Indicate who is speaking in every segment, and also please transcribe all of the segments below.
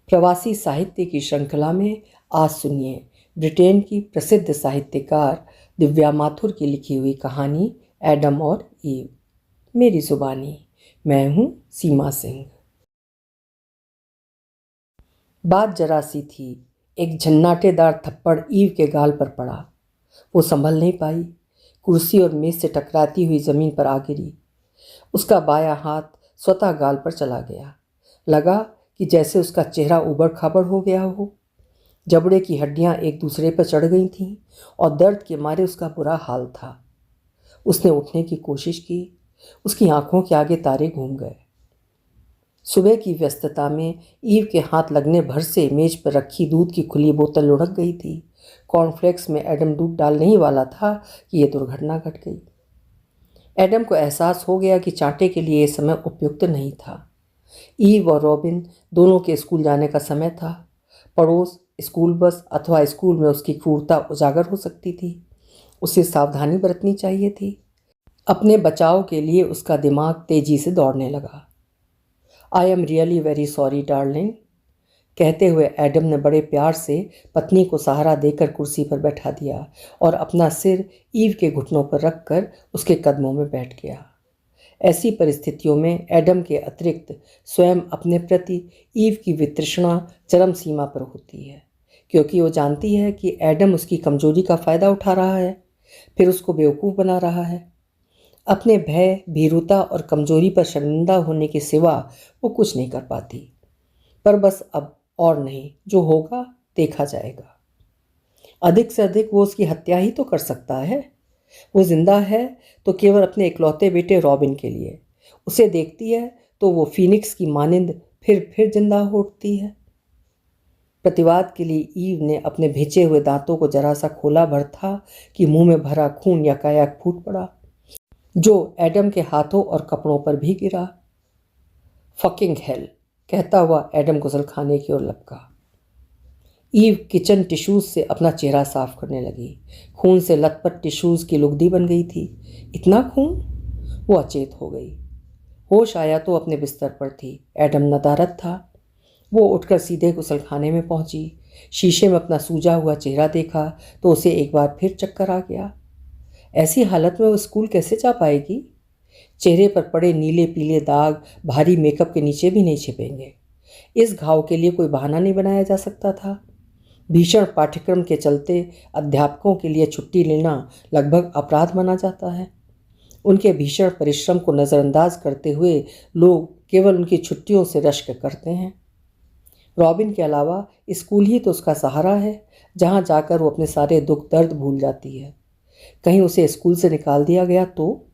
Speaker 1: प्रवासी साहित्य की श्रृंखला में आज सुनिए ब्रिटेन की प्रसिद्ध साहित्यकार दिव्या माथुर की लिखी हुई कहानी एडम और ईव। मेरी जुबानी। मैं हूँ सीमा सिंह। बात जरा सी थी। एक झन्नाटेदार थप्पड़ ईव के गाल पर पड़ा। वो संभल नहीं पाई। कुर्सी और मेज से टकराती हुई जमीन पर आ गिरी। उसका बायां हाथ स्वतः गाल पर चला गया। लगा कि जैसे उसका चेहरा उबड़ खाबड़ हो गया हो। जबड़े की हड्डियां एक दूसरे पर चढ़ गई थीं और दर्द के मारे उसका बुरा हाल था। उसने उठने की कोशिश की। उसकी आंखों के आगे तारे घूम गए। सुबह की व्यस्तता में ईव के हाथ लगने भर से मेज पर रखी दूध की खुली बोतल लुढ़क गई थी। कॉर्नफ्लेक्स में एडम दूध डालने ही वाला था कि यह दुर्घटना घट गई। एडम को एहसास हो गया कि चांटे के लिए यह समय उपयुक्त नहीं था। ईव और रॉबिन दोनों के स्कूल जाने का समय था। पड़ोस, स्कूल बस अथवा स्कूल में उसकी क्रूरता उजागर हो सकती थी। उसे सावधानी बरतनी चाहिए थी। अपने बचाव के लिए उसका दिमाग तेजी से दौड़ने लगा। I am really very sorry darling, कहते हुए एडम ने बड़े प्यार से पत्नी को सहारा देकर कुर्सी पर बैठा दिया और अपना सिर ईव के घुटनों पर रखकर उसके कदमों में बैठ गया। ऐसी परिस्थितियों में एडम के अतिरिक्त स्वयं अपने प्रति ईव की वितृष्णा चरम सीमा पर होती है, क्योंकि वो जानती है कि एडम उसकी कमजोरी का फ़ायदा उठा रहा है, फिर उसको बेवकूफ़ बना रहा है। अपने भय, भीरुता और कमजोरी पर शर्मिंदा होने के सिवा वो कुछ नहीं कर पाती। पर बस अब और नहीं, जो होगा देखा जाएगा। अधिक से अधिक वो उसकी हत्या ही तो कर सकता है। वो जिंदा है तो केवल अपने इकलौते बेटे रॉबिन के लिए। उसे देखती है तो वो फीनिक्स की मानिंद फिर जिंदा हो उठती है। प्रतिवाद के लिए ईव ने अपने भिंचे हुए दांतों को जरा सा खोला भर था कि मुंह में भरा खून यकायक फूट पड़ा, जो एडम के हाथों और कपड़ों पर भी गिरा। फकिंग हेल, कहता हुआ एडम गुसलखाने की ओर लपका। ईव किचन टिश्यूज से अपना चेहरा साफ करने लगी। खून से लथपथ टिश्यूज की लुगदी बन गई थी। इतना खून! वो अचेत हो गई। होश आया तो अपने बिस्तर पर थी। एडम नदारद था। वो उठकर सीधे गुसलखाने में पहुंची। शीशे में अपना सूजा हुआ चेहरा देखा तो उसे एक बार फिर चक्कर आ गया। ऐसी हालत में वो स्कूल कैसे जा पाएगी? चेहरे पर पड़े नीले पीले दाग भारी मेकअप के नीचे भी नहीं छिपेंगे। इस घाव के लिए कोई बहाना नहीं बनाया जा सकता था। भीषण पाठ्यक्रम के चलते अध्यापकों के लिए छुट्टी लेना लगभग अपराध माना जाता है। उनके भीषण परिश्रम को नज़रअंदाज करते हुए लोग केवल उनकी छुट्टियों से रश्क करते हैं। रॉबिन के अलावा स्कूल ही तो उसका सहारा है, जहाँ जाकर वो अपने सारे दुख दर्द भूल जाती है। कहीं उसे स्कूल से निकाल दिया गया तो?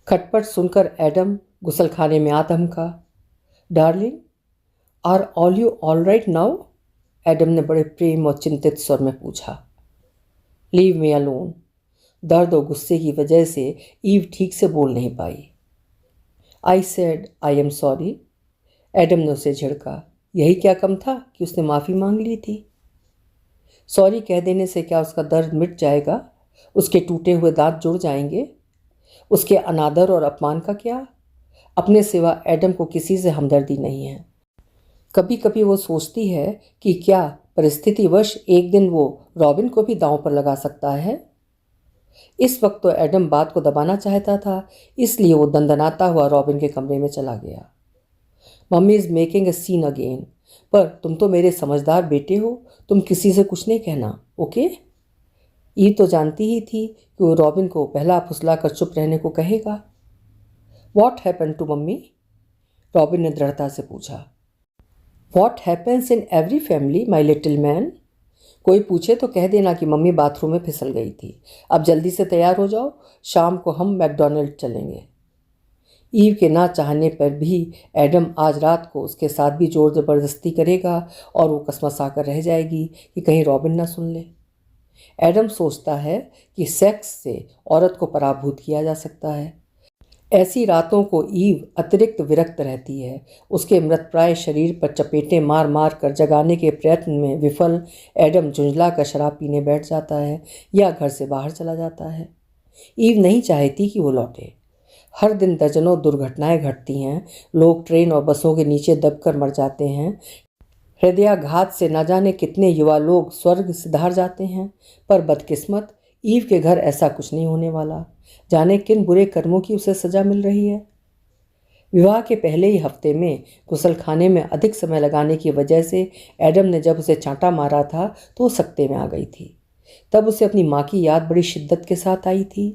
Speaker 1: खटपट सुनकर एडम गुसलखाने में आ धमका। Darling, are all you all right now? Adam ने बड़े प्रेम और चिंतित स्वर में पूछा। Leave me alone. दर्द और गुस्से की वजह से ईव ठीक से बोल नहीं पाई। I said I am sorry. Adam ने उसे झिड़का। यही क्या कम था कि उसने माफ़ी मांग ली थी। सॉरी कह देने से क्या उसका दर्द मिट जाएगा? उसके टूटे हुए दांत जुड़ जाएंगे? उसके अनादर और अपमान का क्या? अपने सिवा एडम को किसी से हमदर्दी नहीं है। कभी कभी वो सोचती है कि क्या परिस्थितिवश एक दिन वो रॉबिन को भी दांव पर लगा सकता है। इस वक्त तो एडम बात को दबाना चाहता था, इसलिए वो दंदनाता हुआ रॉबिन के कमरे में चला गया। Mummy is making a scene again. पर तुम तो मेरे समझदार बेटे हो, तुम किसी से कुछ नहीं कहना, ओके? ये तो जानती ही थी कि वो रॉबिन को पहला फुसला कर चुप रहने को कहेगा। What happen to mummy? Robin ने दृढ़ता से पूछा। What happens in every family my little man. कोई पूछे तो कह देना कि मम्मी बाथरूम में फिसल गई थी। अब जल्दी से तैयार हो जाओ, शाम को हम मैकडॉनल्ड चलेंगे। ईव के ना चाहने पर भी एडम आज रात को उसके साथ भी जोर ज़बरदस्ती करेगा और वो कसमसा कर रह जाएगी कि कहीं रॉबिन ना सुन ले। एडम सोचता है कि सेक्स से औरत को पराभूत किया जा सकता है। ऐसी रातों को ईव अतिरिक्त विरक्त रहती है। उसके मृतप्राय शरीर पर चपेटें मार मार कर जगाने के प्रयत्न में विफल एडम झुंझला कर शराब पीने बैठ जाता है या घर से बाहर चला जाता है। ईव नहीं चाहती कि वो लौटे। हर दिन दर्जनों दुर्घटनाएं घटती हैं। लोग ट्रेन और बसों के नीचे दबकर मर जाते हैं। हृदयाघात से न जाने कितने युवा लोग स्वर्ग सिधार जाते हैं, पर बदकिस्मत ईव के घर ऐसा कुछ नहीं होने वाला। जाने किन बुरे कर्मों की उसे सजा मिल रही है। विवाह के पहले ही हफ्ते में गुसलखाने में अधिक समय लगाने की वजह से एडम ने जब उसे चांटा मारा था तो वो सकते में आ गई थी। तब उसे अपनी माँ की याद बड़ी शिद्दत के साथ आई थी।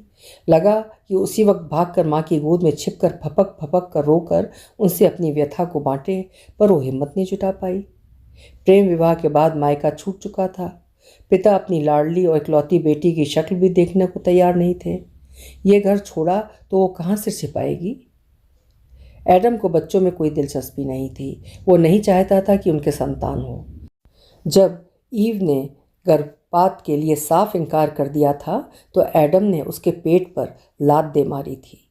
Speaker 1: लगा कि उसी वक्त भागकर माँ की गोद में छिपकर फपक फपक कर रोकर उनसे अपनी व्यथा को बांटे, पर वो हिम्मत नहीं जुटा पाई। प्रेम विवाह के बाद मायका छूट चुका था। पिता अपनी लाडली और इकलौती बेटी की शक्ल भी देखने को तैयार नहीं थे। ये घर छोड़ा तो वो कहाँ से छिपाएगी। एडम को बच्चों में कोई दिलचस्पी नहीं थी। वो नहीं चाहता था कि उनके संतान हो। जब ईव ने गर्भपात के लिए साफ इनकार कर दिया था तो एडम ने उसके पेट पर लात दे मारी थी।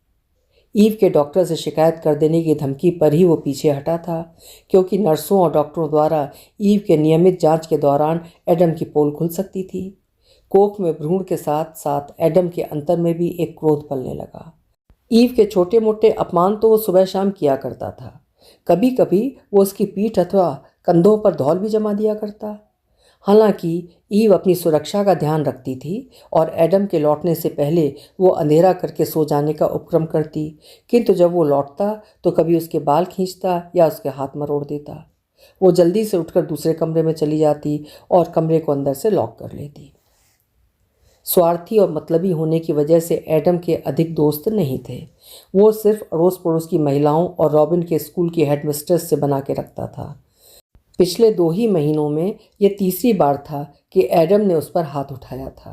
Speaker 1: ईव के डॉक्टर से शिकायत कर देने की धमकी पर ही वो पीछे हटा था, क्योंकि नर्सों और डॉक्टरों द्वारा ईव के नियमित जांच के दौरान एडम की पोल खुल सकती थी। कोख में भ्रूण के साथ साथ एडम के अंतर में भी एक क्रोध पलने लगा। ईव के छोटे मोटे अपमान तो वो सुबह शाम किया करता था। कभी कभी वो उसकी पीठ अथवा कंधों पर धौल भी जमा दिया करता। हालांकि ईव अपनी सुरक्षा का ध्यान रखती थी और एडम के लौटने से पहले वो अंधेरा करके सो जाने का उपक्रम करती, किंतु जब वो लौटता तो कभी उसके बाल खींचता या उसके हाथ मरोड़ देता। वो जल्दी से उठकर दूसरे कमरे में चली जाती और कमरे को अंदर से लॉक कर लेती। स्वार्थी और मतलबी होने की वजह से एडम के अधिक दोस्त नहीं थे। वो सिर्फ अड़ोस पड़ोस की महिलाओं और रॉबिन के स्कूल की हेडमिस्ट्रेस से बना के रखता था। पिछले 2 ही महीनों में ये तीसरी बार था कि एडम ने उस पर हाथ उठाया था।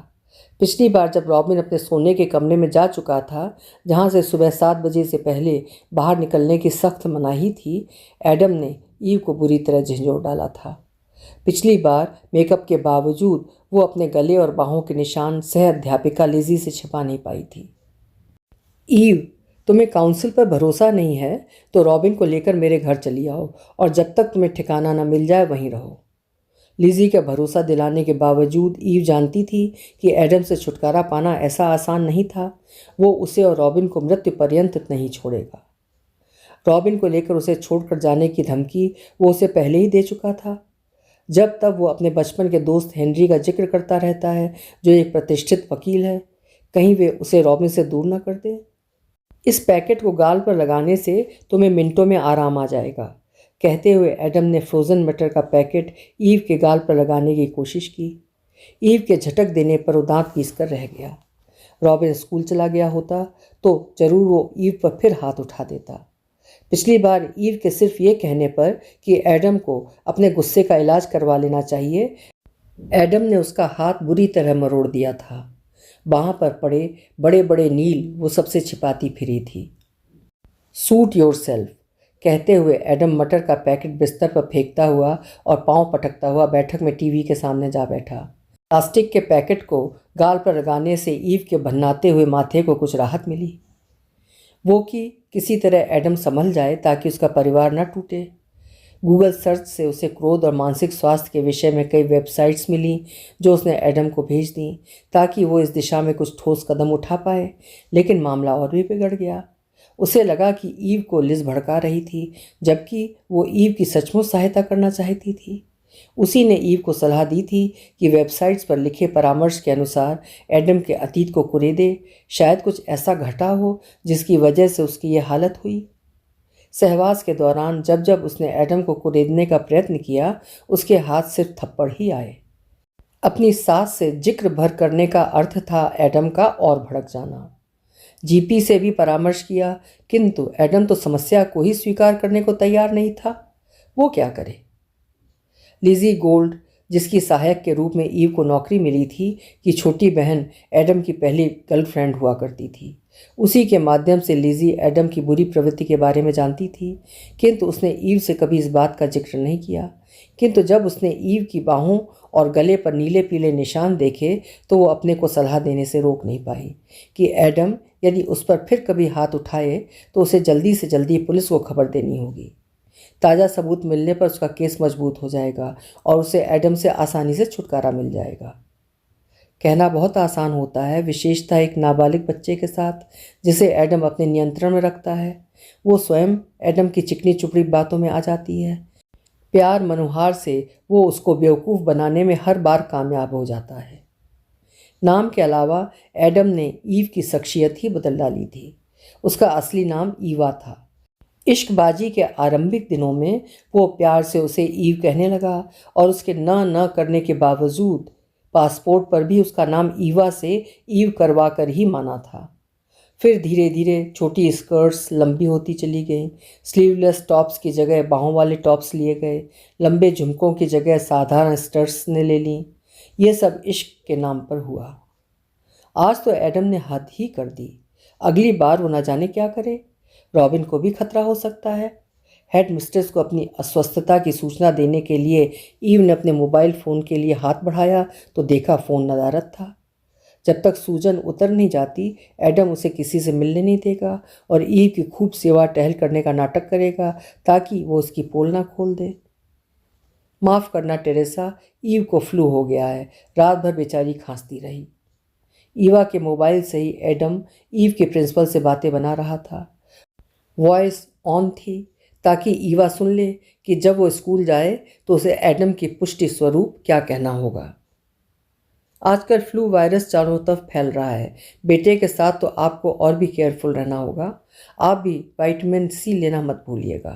Speaker 1: पिछली बार जब रॉबिन अपने सोने के कमरे में जा चुका था, जहाँ से सुबह 7 बजे से पहले बाहर निकलने की सख्त मनाही थी, एडम ने ईव को बुरी तरह झंझोड़ डाला था। पिछली बार मेकअप के बावजूद वो अपने गले और बाहों के निशान सह अध्यापिका लिजी से छिपा नहीं पाई थी। ईव, तुम्हें काउंसिल पर भरोसा नहीं है तो रॉबिन को लेकर मेरे घर चली आओ और जब तक तुम्हें ठिकाना न मिल जाए वहीं रहो। लिजी का भरोसा दिलाने के बावजूद ईव जानती थी कि एडम से छुटकारा पाना ऐसा आसान नहीं था। वो उसे और रॉबिन को मृत्यु पर्यंत नहीं छोड़ेगा। रॉबिन को लेकर उसे छोड़कर जाने की धमकी वो उसे पहले ही दे चुका था। जब तब वो अपने बचपन के दोस्त हेनरी का जिक्र करता रहता है, जो एक प्रतिष्ठित वकील है। कहीं वे उसे रॉबिन से दूर न कर दे। इस पैकेट को गाल पर लगाने से तुम्हें मिनटों में आराम आ जाएगा, कहते हुए एडम ने फ्रोज़न मटर का पैकेट ईव के गाल पर लगाने की कोशिश की। ईव के झटक देने पर वो दांत पीस कर रह गया। रॉबिन स्कूल चला गया होता तो जरूर वो ईव पर फिर हाथ उठा देता। पिछली बार ईव के सिर्फ ये कहने पर कि एडम को अपने गुस्से का इलाज करवा लेना चाहिए, एडम ने उसका हाथ बुरी तरह मरोड़ दिया था। बाह पर पड़े बड़े बड़े नील वो सबसे छिपाती फिरी थी। सूट योरसेल्फ, कहते हुए एडम मटर का पैकेट बिस्तर पर फेंकता हुआ और पांव पटकता हुआ बैठक में टीवी के सामने जा बैठा। प्लास्टिक के पैकेट को गाल पर लगाने से ईव के भन्नाते हुए माथे को कुछ राहत मिली। वो कि किसी तरह एडम संभल जाए ताकि उसका परिवार न टूटे। गूगल सर्च से उसे क्रोध और मानसिक स्वास्थ्य के विषय में कई वेबसाइट्स मिली जो उसने एडम को भेज दी ताकि वो इस दिशा में कुछ ठोस कदम उठा पाए, लेकिन मामला और भी बिगड़ गया। उसे लगा कि ईव को लिज भड़का रही थी, जबकि वो ईव की सचमुच सहायता करना चाहती थी। उसी ने ईव को सलाह दी थी कि वेबसाइट्स पर लिखे परामर्श के अनुसार एडम के अतीत को कुरेदे। शायद कुछ ऐसा घटा हो जिसकी वजह से उसकी ये हालत हुई। सहवास के दौरान जब जब उसने एडम को कुरेदने का प्रयत्न किया, उसके हाथ सिर्फ थप्पड़ ही आए। अपनी सास से जिक्र भर करने का अर्थ था एडम का और भड़क जाना। जीपी से भी परामर्श किया, किंतु एडम तो समस्या को ही स्वीकार करने को तैयार नहीं था। वो क्या करे। लिजी गोल्ड, जिसकी सहायक के रूप में ईव को नौकरी मिली थी, की छोटी बहन एडम की पहली गर्लफ्रेंड हुआ करती थी। उसी के माध्यम से लिजी एडम की बुरी प्रवृत्ति के बारे में जानती थी, किंतु उसने ईव से कभी इस बात का जिक्र नहीं किया। किंतु जब उसने ईव की बाहों और गले पर नीले पीले निशान देखे तो वो अपने को सलाह देने से रोक नहीं पाई कि एडम यदि उस पर फिर कभी हाथ उठाए तो उसे जल्दी से जल्दी पुलिस को खबर देनी होगी। ताज़ा सबूत मिलने पर उसका केस मजबूत हो जाएगा और उसे एडम से आसानी से छुटकारा मिल जाएगा। कहना बहुत आसान होता है, विशेषतः एक नाबालिग बच्चे के साथ जिसे एडम अपने नियंत्रण में रखता है। वो स्वयं एडम की चिकनी चुपड़ी बातों में आ जाती है। प्यार मनोहार से वो उसको बेवकूफ़ बनाने में हर बार कामयाब हो जाता है। नाम के अलावा एडम ने ईव की शख्सियत ही बदल डाली थी। उसका असली नाम ईवा था। इश्कबाजी के आरंभिक दिनों में वो प्यार से उसे ईव कहने लगा और उसके न करने के बावजूद पासपोर्ट पर भी उसका नाम ईवा से ईव करवा कर ही माना था। फिर धीरे धीरे छोटी स्कर्ट्स लंबी होती चली गईं, स्लीवलेस टॉप्स की जगह बाहों वाले टॉप्स लिए गए, लंबे झुमकों की जगह साधारण स्टर्ट्स ने ले लीं। ये सब इश्क के नाम पर हुआ। आज तो एडम ने हद ही कर दी। अगली बार वो न जाने क्या करे। रॉबिन को भी खतरा हो सकता है। हेड मिस्ट्रेस को अपनी अस्वस्थता की सूचना देने के लिए ईव ने अपने मोबाइल फ़ोन के लिए हाथ बढ़ाया तो देखा फ़ोन नदारद था। जब तक सूजन उतर नहीं जाती एडम उसे किसी से मिलने नहीं देगा और ईव की खूब सेवा टहल करने का नाटक करेगा ताकि वो उसकी पोल ना खोल दे। माफ़ करना टेरेसा, ईव को फ्लू हो गया है। रात भर बेचारी खांसती रही। ईवा के मोबाइल से ही एडम ईव के प्रिंसिपल से बातें बना रहा था। वॉइस ऑन थी ताकि ईवा सुन ले कि जब वो स्कूल जाए तो उसे एडम की पुष्टि स्वरूप क्या कहना होगा। आजकल फ्लू वायरस चारों तरफ फैल रहा है। बेटे के साथ तो आपको और भी केयरफुल रहना होगा। आप भी विटामिन सी लेना मत भूलिएगा।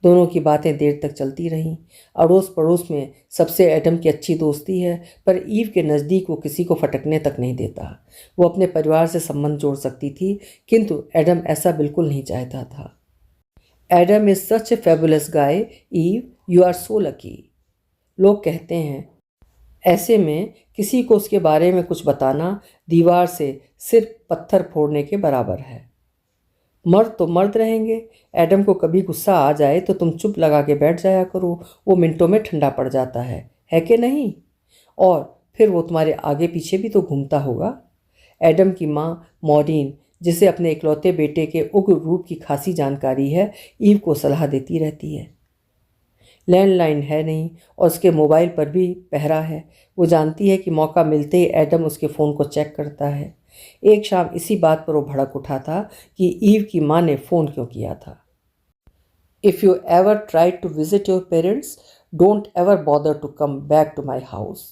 Speaker 1: दोनों की बातें देर तक चलती रहीं। अड़ोस पड़ोस में सबसे एडम की अच्छी दोस्ती है, पर ईव के नज़दीक वो किसी को फटकने तक नहीं देता। वो अपने परिवार से संबंध जोड़ सकती थी, किंतु एडम ऐसा बिल्कुल नहीं चाहता था। Adam is such a fabulous guy, Eve you are so lucky, लोग कहते हैं। ऐसे में किसी को उसके बारे में कुछ बताना दीवार से सिर्फ पत्थर फोड़ने के बराबर है। मर्द तो मर्द रहेंगे। एडम को कभी गुस्सा आ जाए तो तुम चुप लगा के बैठ जाया करो, वो मिनटों में ठंडा पड़ जाता है कि नहीं? और फिर वो तुम्हारे आगे पीछे भी तो घूमता होगा। एडम की माँ मॉरीन, जिसे अपने इकलौते बेटे के उग्र रूप की खासी जानकारी है, ईव को सलाह देती रहती है। लैंडलाइन है नहीं और उसके मोबाइल पर भी पहरा है। वो जानती है कि मौका मिलते ही एडम उसके फ़ोन को चेक करता है। एक शाम इसी बात पर वो भड़क उठा था कि ईव की माँ ने फ़ोन क्यों किया था। If you ever try to visit your parents, don't ever bother to come back to my house.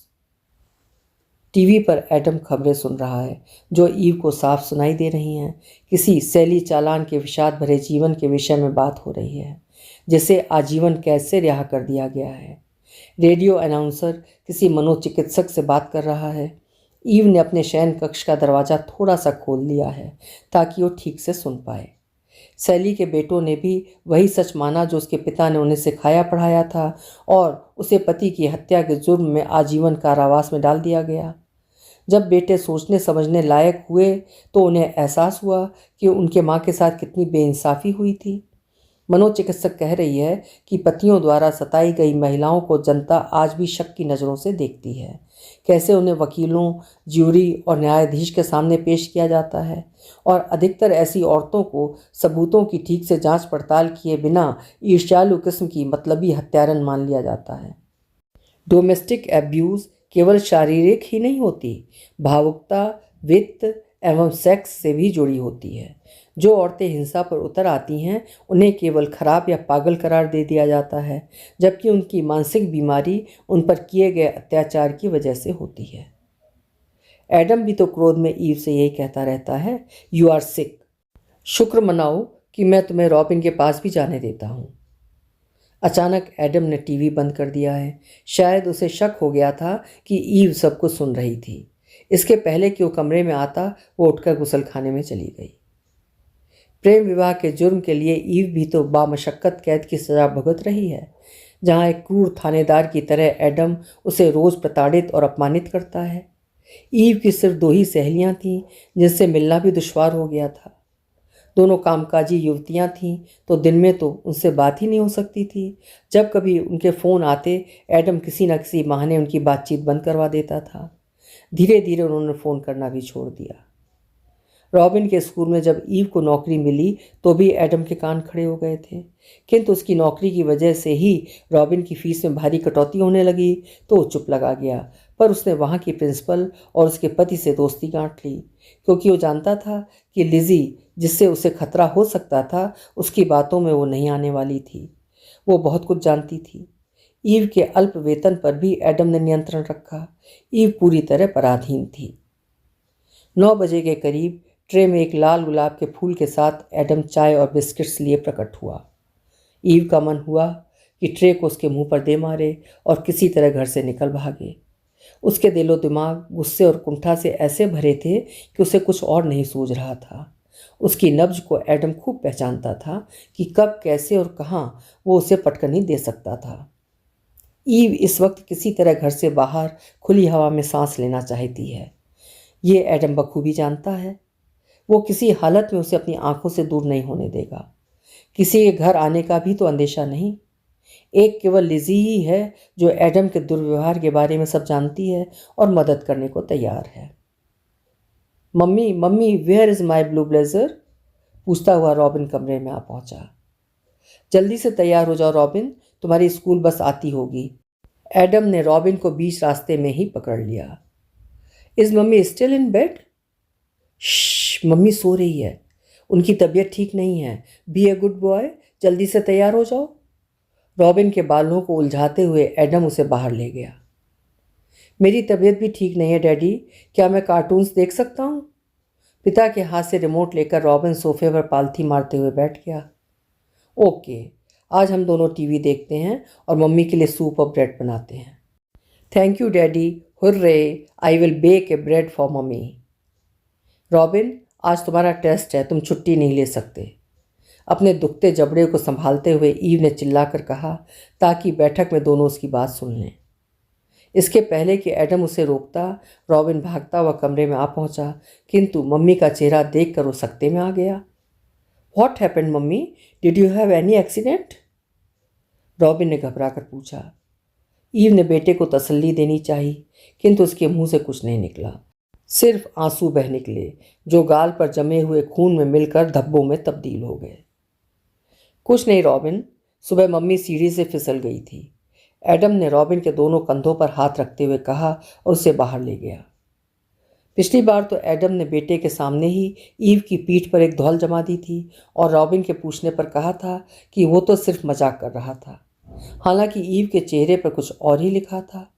Speaker 1: TV पर एडम खबरें सुन रहा है जो ईव को साफ सुनाई दे रही हैं। किसी सैली चालान के विषाद भरे जीवन के विषय में बात हो रही है, जिसे आजीवन कैद से रिहा कर दिया गया है। रेडियो अनाउंसर किसी मनोचिकित्सक से बात कर रहा है। ईव ने अपने शयन कक्ष का दरवाज़ा थोड़ा सा खोल लिया है ताकि वो ठीक से सुन पाए। सैली के बेटों ने भी वही सच माना जो उसके पिता ने उन्हें सिखाया पढ़ाया था, और उसे पति की हत्या के जुर्म में आजीवन कारावास में डाल दिया गया। जब बेटे सोचने समझने लायक हुए तो उन्हें एहसास हुआ कि उनके माँ के साथ कितनी बेइंसाफ़ी हुई थी। मनोचिकित्सक कह रही है कि पतियों द्वारा सताई गई महिलाओं को जनता आज भी शक की नज़रों से देखती है। कैसे उन्हें वकीलों, ज्यूरी और न्यायाधीश के सामने पेश किया जाता है, और अधिकतर ऐसी औरतों को सबूतों की ठीक से जांच पड़ताल किए बिना ईर्ष्यालु किस्म की मतलबी हत्यारन मान लिया जाता है। डोमेस्टिक एब्यूज़ केवल शारीरिक ही नहीं होती, भावुकता, वित्त एवं सेक्स से भी जुड़ी होती है। जो औरतें हिंसा पर उतर आती हैं उन्हें केवल खराब या पागल करार दे दिया जाता है, जबकि उनकी मानसिक बीमारी उन पर किए गए अत्याचार की वजह से होती है। एडम भी तो क्रोध में ईव से यही कहता रहता है, यू आर सिक। शुक्र मनाओ कि मैं तुम्हें रॉबिन के पास भी जाने देता हूँ। अचानक एडम ने टीवी बंद कर दिया है। शायद उसे शक हो गया था कि ईव सब कुछ सुन रही थी। इसके पहले कि वो कमरे में आता, वो उठकर गुसलखाने में चली गई। प्रेम विवाह के जुर्म के लिए ईव भी तो बामशक्कत कैद की सज़ा भुगत रही है, जहाँ एक क्रूर थानेदार की तरह एडम उसे रोज़ प्रताड़ित और अपमानित करता है। ईव की सिर्फ 2 ही सहेलियाँ थीं जिनसे मिलना भी दुश्वार हो गया था। दोनों कामकाजी युवतियाँ थीं तो दिन में तो उनसे बात ही नहीं हो सकती थी। जब कभी उनके फ़ोन आते, एडम किसी न किसी बहाने उनकी बातचीत बंद करवा देता था। धीरे धीरे उन्होंने फ़ोन करना भी छोड़ दिया। रॉबिन के स्कूल में जब ईव को नौकरी मिली तो भी एडम के कान खड़े हो गए थे, किंतु उसकी नौकरी की वजह से ही रॉबिन की फ़ीस में भारी कटौती होने लगी तो वो चुप लगा गया। पर उसने वहाँ की प्रिंसिपल और उसके पति से दोस्ती गांठ ली, क्योंकि वो जानता था कि लिज़ी, जिससे उसे खतरा हो सकता था, उसकी बातों में वो नहीं आने वाली थी। वो बहुत कुछ जानती थी। ईव के अल्प वेतन पर भी एडम ने नियंत्रण रखा। ईव पूरी तरह पराधीन थी। 9 बजे के करीब ट्रे में एक लाल गुलाब के फूल के साथ एडम चाय और बिस्किट्स लिए प्रकट हुआ। ईव का मन हुआ कि ट्रे को उसके मुंह पर दे मारे और किसी तरह घर से निकल भागे। उसके दिलो दिमाग गुस्से और कुंठा से ऐसे भरे थे कि उसे कुछ और नहीं सूझ रहा था। उसकी नब्ज को एडम खूब पहचानता था कि कब, कैसे और कहाँ वो उसे पटकनी दे सकता था। ईव इस वक्त किसी तरह घर से बाहर खुली हवा में सांस लेना चाहती है। ये एडम बखूबी जानता है। वो किसी हालत में उसे अपनी आंखों से दूर नहीं होने देगा। किसी के घर आने का भी तो अंदेशा नहीं। एक केवल लिजी ही है जो एडम के दुर्व्यवहार के बारे में सब जानती है और मदद करने को तैयार है। Mummy mummy, where is my blue blazer? पूछता हुआ रॉबिन कमरे में आ पहुंचा। जल्दी से तैयार हो जाओ रॉबिन, तुम्हारी स्कूल बस आती होगी। एडम ने रॉबिन को बीच रास्ते में ही पकड़ लिया। Is mummy still in bed? श्श, मम्मी सो रही है। उनकी तबीयत ठीक नहीं है। बी ए गुड बॉय, जल्दी से तैयार हो जाओ। रॉबिन के बालों को उलझाते हुए एडम उसे बाहर ले गया। मेरी तबीयत भी ठीक नहीं है डैडी, क्या मैं कार्टून्स देख सकता हूँ? पिता के हाथ से रिमोट लेकर रॉबिन सोफे पर पालथी मारते हुए बैठ गया। ओके, आज हम दोनों टीवी देखते हैं और मम्मी के लिए सूप और ब्रेड बनाते हैं। Thank you daddy, hurray, I will bake a bread for mummy. Robin, आज तुम्हारा टेस्ट है, तुम छुट्टी नहीं ले सकते। अपने दुखते जबड़े को संभालते हुए ईव ने चिल्लाकर कहा ताकि बैठक में दोनों उसकी बात सुन लें। इसके पहले कि एडम उसे रोकता, रॉबिन भागता हुआ कमरे में आ पहुंचा, किंतु मम्मी का चेहरा देखकर वो सकते में आ गया। What happened mummy, did you have any accident? Robin ने घबरा कर पूछा। ईव ने बेटे को तसल्ली देनी चाही, किंतु उसके मुंह से कुछ नहीं निकला। सिर्फ आंसू बह निकले जो गाल पर जमे हुए खून में मिलकर धब्बों में तब्दील हो गए। कुछ नहीं रॉबिन, सुबह मम्मी सीढ़ी से फिसल गई थी। एडम ने रॉबिन के दोनों कंधों पर हाथ रखते हुए कहा और उसे बाहर ले गया। पिछली बार तो एडम ने बेटे के सामने ही ईव की पीठ पर एक धौल जमा दी थी और रॉबिन के पूछने पर कहा था कि वो तो सिर्फ मजाक कर रहा था। हालांकि ईव के चेहरे पर कुछ और ही लिखा था।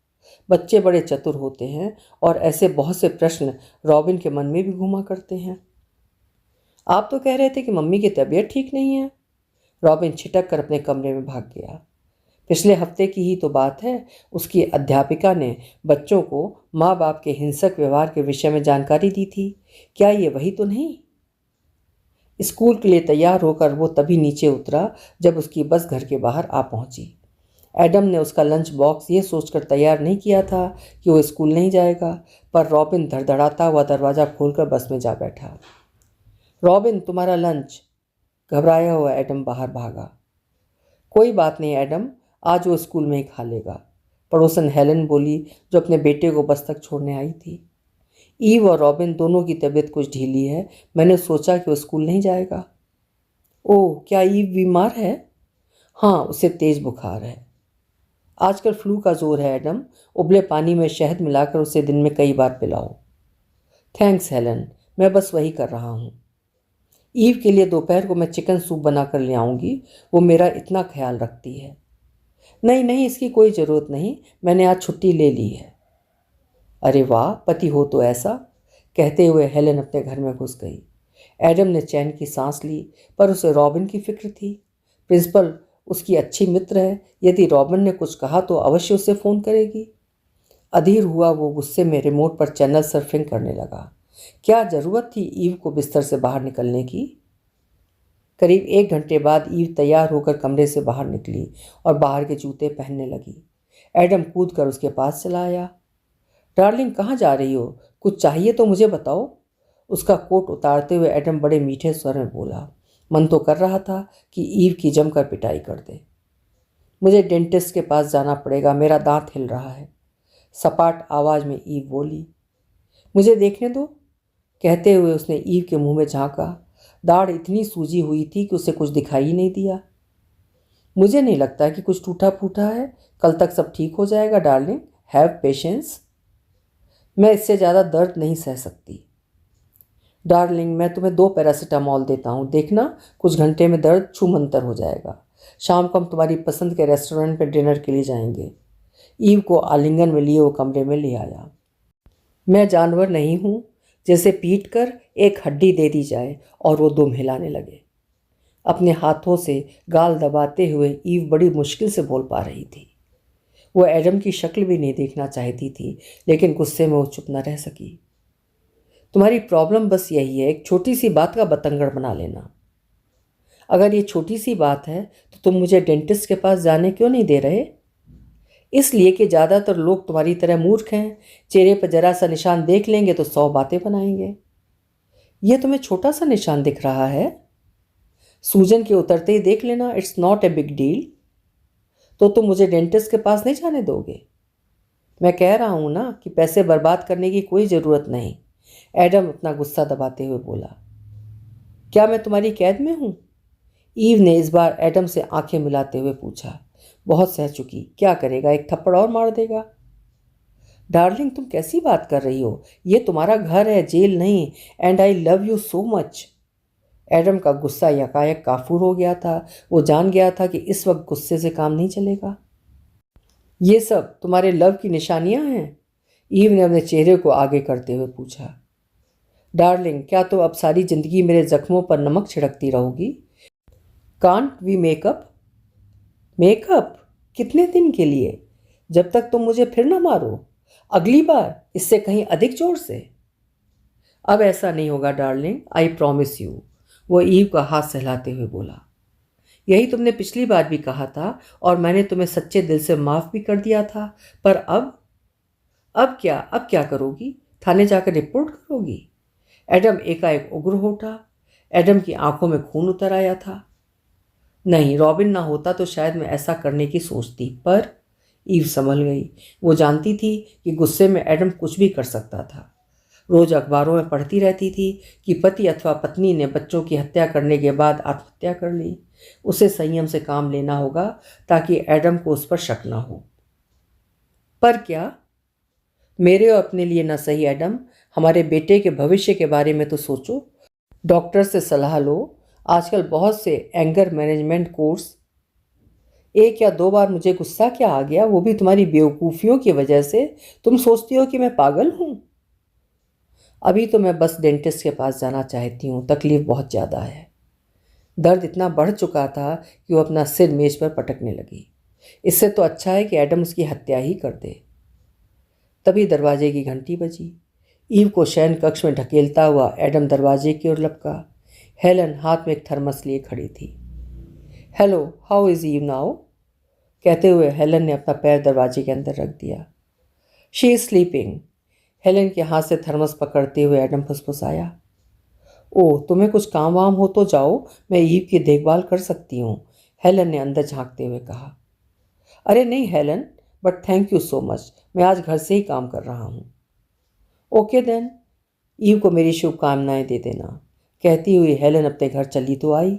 Speaker 1: बच्चे बड़े चतुर होते हैं और ऐसे बहुत से प्रश्न रॉबिन के मन में भी घूमा करते हैं। आप तो कह रहे थे कि मम्मी की तबीयत ठीक नहीं है। रॉबिन छिटक कर अपने कमरे में भाग गया। पिछले हफ्ते की ही तो बात है, उसकी अध्यापिका ने बच्चों को माँ बाप के हिंसक व्यवहार के विषय में जानकारी दी थी। क्या ये वही तो नहीं? स्कूल के लिए तैयार होकर वो तभी नीचे उतरा जब उसकी बस घर के बाहर आ पहुंची। एडम ने उसका लंच बॉक्स ये सोचकर तैयार नहीं किया था कि वो स्कूल नहीं जाएगा, पर रॉबिन धड़धड़ाता हुआ दरवाज़ा खोलकर बस में जा बैठा। रॉबिन, तुम्हारा लंच। घबराया हुआ एडम बाहर भागा। कोई बात नहीं एडम, आज वो स्कूल में ही खा लेगा, पड़ोसन हेलन बोली जो अपने बेटे को बस तक छोड़ने आई थी। ईव और रॉबिन दोनों की तबीयत कुछ ढीली है, मैंने सोचा कि वो स्कूल नहीं जाएगा। ओह, क्या ईव बीमार है? हाँ, उसे तेज बुखार है। आजकल फ्लू का जोर है एडम, उबले पानी में शहद मिलाकर उसे दिन में कई बार पिलाओ। थैंक्स हेलन, मैं बस वही कर रहा हूँ। ईव के लिए दोपहर को मैं चिकन सूप बनाकर ले आऊँगी, वो मेरा इतना ख्याल रखती है। नहीं नहीं, इसकी कोई ज़रूरत नहीं, मैंने आज छुट्टी ले ली है। अरे वाह, पति हो तो ऐसा, कहते हुए हेलन अपने घर में घुस गई। एडम ने चैन की सांस ली, पर उसे रॉबिन की फिक्र थी। प्रिंसिपल उसकी अच्छी मित्र है, यदि रॉबिन ने कुछ कहा तो अवश्य उसे फ़ोन करेगी। अधीर हुआ वो गुस्से में रिमोट पर चैनल सर्फिंग करने लगा। क्या ज़रूरत थी ईव को बिस्तर से बाहर निकलने की? करीब 1 घंटे बाद ईव तैयार होकर कमरे से बाहर निकली और बाहर के जूते पहनने लगी। एडम कूद कर उसके पास चला आया। डार्लिंग, कहाँ जा रही हो? कुछ चाहिए तो मुझे बताओ। उसका कोट उतारते हुए एडम बड़े मीठे स्वर में बोला। मन तो कर रहा था कि ईव की जमकर पिटाई कर दे। मुझे डेंटिस्ट के पास जाना पड़ेगा, मेरा दांत हिल रहा है, सपाट आवाज़ में ईव बोली। मुझे देखने दो, कहते हुए उसने ईव के मुंह में झांका। दाढ़ इतनी सूजी हुई थी कि उसे कुछ दिखाई ही नहीं दिया। मुझे नहीं लगता कि कुछ टूटा फूटा है, कल तक सब ठीक हो जाएगा डार्लिंग, हैव पेशेंस। मैं इससे ज़्यादा दर्द नहीं सह सकती। डार्लिंग, मैं तुम्हें 2 पैरासीटामॉल देता हूँ, देखना कुछ घंटे में दर्द छूमंतर हो जाएगा। शाम को हम तुम्हारी पसंद के रेस्टोरेंट में डिनर के लिए जाएंगे। ईव को आलिंगन में लिए वो कमरे में ले आया। मैं जानवर नहीं हूँ जैसे पीट कर एक हड्डी दे दी जाए और वो दुम हिलाने लगे। अपने हाथों से गाल दबाते हुए ईव बड़ी मुश्किल से बोल पा रही थी। वो एडम की शक्ल भी नहीं देखना चाहती थी, लेकिन गुस्से में वो चुप न रह सकी। तुम्हारी प्रॉब्लम बस यही है, एक छोटी सी बात का बतंगड़ बना लेना। अगर ये छोटी सी बात है तो तुम मुझे डेंटिस्ट के पास जाने क्यों नहीं दे रहे? इसलिए कि ज़्यादातर लोग तुम्हारी तरह मूर्ख हैं। चेहरे पर जरा सा निशान देख लेंगे तो 100 बातें बनाएंगे। ये तुम्हें छोटा सा निशान दिख रहा है? सूजन के उतरते ही देख लेना, it's not a big deal. तो तुम मुझे डेंटिस्ट के पास नहीं जाने दोगे? मैं कह रहा हूं ना कि पैसे बर्बाद करने की कोई ज़रूरत नहीं। एडम अपना गुस्सा दबाते हुए बोला। क्या मैं तुम्हारी कैद में हूं? ईव ने इस बार एडम से आंखें मिलाते हुए पूछा। बहुत सह चुकी, क्या करेगा, एक थप्पड़ और मार देगा। डार्लिंग, तुम कैसी बात कर रही हो? ये तुम्हारा घर है, जेल नहीं। And I love you so much. Adam का गुस्सा यकायक काफूर हो गया था। वो जान गया था कि इस वक्त गुस्से से काम नहीं चलेगा। ये सब तुम्हारे लव की निशानियां हैं? ईव ने अपने चेहरे को आगे करते हुए पूछा। डार्लिंग, क्या तो अब सारी जिंदगी मेरे जख्मों पर नमक छिड़कती रहोगी? Can't we make up? मेकअप? कितने दिन के लिए? जब तक तुम मुझे फिर ना मारो। अगली बार इससे कहीं अधिक जोर से। अब ऐसा नहीं होगा डार्लिंग, आई प्रॉमिस यू। वो ईव का हाथ सहलाते हुए बोला। यही तुमने पिछली बार भी कहा था और मैंने तुम्हें सच्चे दिल से माफ भी कर दिया था। पर अब क्या करोगी? थाने जाकर रिपोर्ट करोगी? एडम एकाएक उग्र हो उठा। एडम की आंखों में खून उतर आया था। नहीं, रॉबिन ना होता तो शायद मैं ऐसा करने की सोचती, पर ईव संभल गई। वो जानती थी कि गुस्से में एडम कुछ भी कर सकता था। रोज अखबारों में पढ़ती रहती थी कि पति अथवा पत्नी ने बच्चों की हत्या करने के बाद आत्महत्या कर ली। उसे संयम से काम लेना होगा ताकि एडम को उस पर शक ना हो। पर क्या? मेरे और अपने लिए न सही एडम, हमारे बेटे के भविष्य के बारे में तो सोचो। डॉक्टर से सलाह लो। आजकल बहुत से एंगर मैनेजमेंट कोर्स। एक या दो बार मुझे गुस्सा क्या आ गया, वो भी तुम्हारी बेवकूफ़ियों की वजह से। तुम सोचती हो कि मैं पागल हूँ। अभी तो मैं बस डेंटिस्ट के पास जाना चाहती हूँ, तकलीफ़ बहुत ज़्यादा है। दर्द इतना बढ़ चुका था कि वो अपना सिर मेज पर पटकने लगी। इससे तो अच्छा है कि एडम उसकी हत्या ही कर दे। तभी दरवाजे की घंटी बजी। ईव को शयन कक्ष में ढकेलता हुआ एडम दरवाजे की ओर लपका। हेलन हाथ में एक थर्मस लिए खड़ी थी। Hello, how is Eve now? कहते हुए हेलन ने अपना पैर दरवाजे के अंदर रख दिया। She is sleeping. हेलन के हाथ से थर्मस पकड़ते हुए एडम फुसफुसाया। ओह, तुम्हें कुछ काम वाम हो तो जाओ, मैं ईव की देखभाल कर सकती हूँ, हेलन ने अंदर झांकते हुए कहा। अरे नहीं Helen, but thank you so much, मैं आज घर से ही काम कर रहा हूँ। ओके देन, ईव को मेरी शुभकामनाएं दे देना। कहती हुई हेलन अपने घर चली तो आई।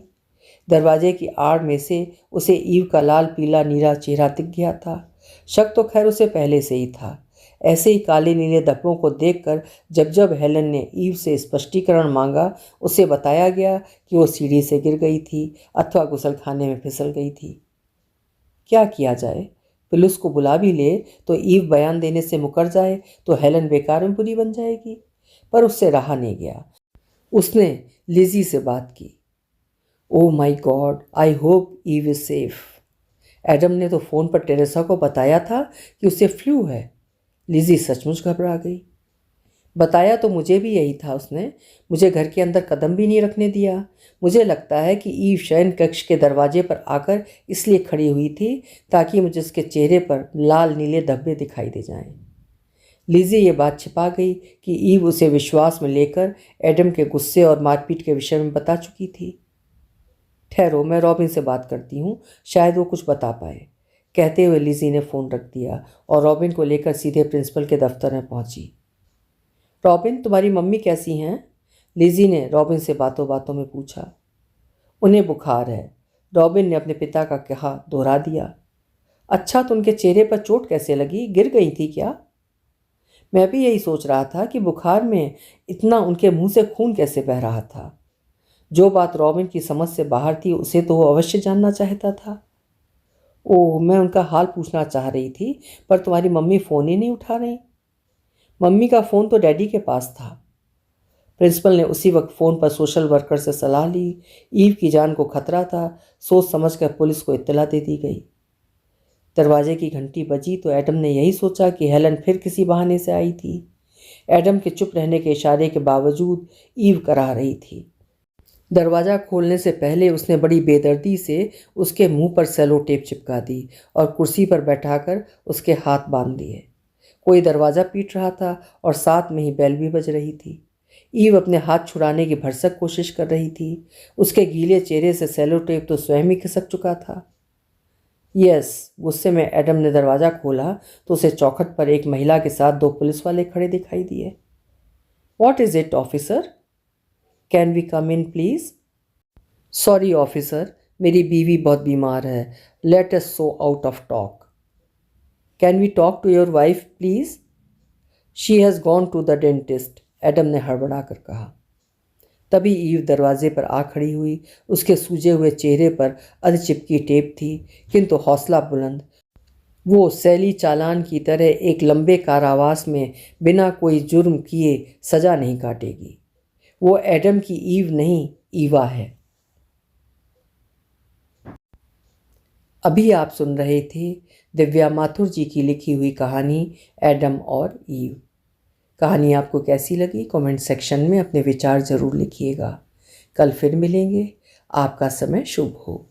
Speaker 1: दरवाजे की आड़ में से उसे ईव का लाल पीला नीला चेहरा दिख गया था। शक तो खैर उसे पहले से ही था। ऐसे ही काले नीले धब्बों को देखकर जब जब हेलन ने ईव से स्पष्टीकरण मांगा, उसे बताया गया कि वो सीढ़ी से गिर गई थी अथवा गुसलखाने में फिसल गई थी। क्या किया जाए? पुलिस को बुला भी ले तो ईव बयान देने से मुकर जाए तो हेलन बेकार में बुरी बन जाएगी। पर उससे रहा नहीं गया। उसने लिजी से बात की। Oh my god, I hope Eve is safe. Adam ने तो फ़ोन पर टेरेसा को बताया था कि उसे फ्लू है। लिजी सचमुच घबरा गई। बताया तो मुझे भी यही था उसने। मुझे घर के अंदर कदम भी नहीं रखने दिया। मुझे लगता है कि ईव शयन कक्ष के दरवाजे पर आकर इसलिए खड़ी हुई थी ताकि मुझे उसके चेहरे पर लाल नीले धब्बे दिखाई दे जाएं। लिजी ये बात छिपा गई कि ईव उसे विश्वास में लेकर एडम के गुस्से और मारपीट के विषय में बता चुकी थी। ठहरो, मैं रॉबिन से बात करती हूँ, शायद वो कुछ बता पाए। कहते हुए लिजी ने फ़ोन रख दिया और रॉबिन को लेकर सीधे प्रिंसिपल के दफ्तर में पहुंची। रॉबिन, तुम्हारी मम्मी कैसी हैं? लिजी ने रॉबिन से बातों बातों में पूछा। उन्हें बुखार है, रॉबिन ने अपने पिता का कहा दोहरा दिया। अच्छा, तो उनके चेहरे पर चोट कैसे लगी? गिर गई थी क्या? मैं भी यही सोच रहा था कि बुखार में इतना उनके मुंह से खून कैसे बह रहा था। जो बात रॉबिन की समझ से बाहर थी उसे तो वो अवश्य जानना चाहता था। ओह, मैं उनका हाल पूछना चाह रही थी, पर तुम्हारी मम्मी फ़ोन ही नहीं उठा रही। मम्मी का फ़ोन तो डैडी के पास था। प्रिंसिपल ने उसी वक्त फ़ोन पर सोशल वर्कर से सलाह ली। ईव की जान को खतरा था, सोच समझकर पुलिस को इत्तला दे दी गई। दरवाजे की घंटी बजी तो एडम ने यही सोचा कि हेलन फिर किसी बहाने से आई थी। एडम के चुप रहने के इशारे के बावजूद ईव कराह रही थी। दरवाज़ा खोलने से पहले उसने बड़ी बेदर्दी से उसके मुंह पर सेलो टेप चिपका दी और कुर्सी पर बैठाकर उसके हाथ बांध दिए। कोई दरवाज़ा पीट रहा था और साथ में ही बेल भी बज रही थी। ईव अपने हाथ छुड़ाने की भरसक कोशिश कर रही थी। उसके गीले चेहरे से सेलो टेप तो स्वयं ही खिसक चुका था। यस, गुस्से में एडम ने दरवाज़ा खोला तो उसे चौखट पर एक महिला के साथ दो पुलिस वाले खड़े दिखाई दिए। What is it officer? Can we come in please? Sorry officer, मेरी बीवी बहुत बीमार है। Let us so out of talk. Can we talk to your wife please? She has gone to the dentist, Adam ने हड़बड़ा कर कहा। तभी ईव दरवाजे पर आ खड़ी हुई। उसके सूजे हुए चेहरे पर अध चिपकी टेप थी, किंतु हौसला बुलंद। वो सैली चालान की तरह एक लंबे कारावास में बिना कोई जुर्म किए सजा नहीं काटेगी। वो एडम की ईव नहीं, ईवा है। अभी आप सुन रहे थे दिव्या माथुर जी की लिखी हुई कहानी एडम और ईव। कहानी आपको कैसी लगी कमेंट सेक्शन में अपने विचार ज़रूर लिखिएगा। कल फिर मिलेंगे। आपका समय शुभ हो।